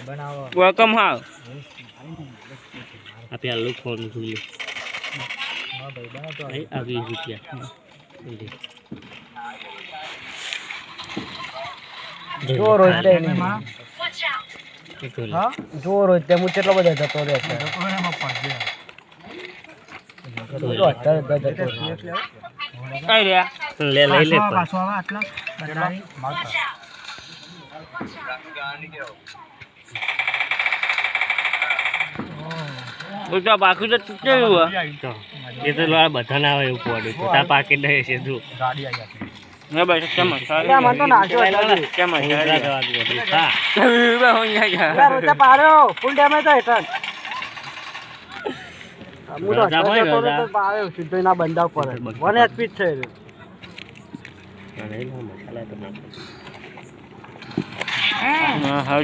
Welcome હા આ પેલું ફોન જોઈએ આ 20 રૂપિયા જો રોજ હા જો રોજ તે હું કેટલો બધો જતો રહે છે આઈ રહ્યા લે લઈ લે ઉતા બાકી તો ચૂકે હુઆ એ તો લોડા બધા ના આવે એવું પડે તો તા પાકેટ દે છે તું ના ભાઈ કેમ યા મન તો નાખ્યો કેમ હા બે હોઈ ગયા યાર રોતા પાડ્યો ફૂલ ડેમેજ તો હેઠળ હું તો રજા હોય, જતો રજા. તો પાડ્યો સીધો ના બંદા ઉપર 1 HP જ છે મસાલા તો નાખ હા હા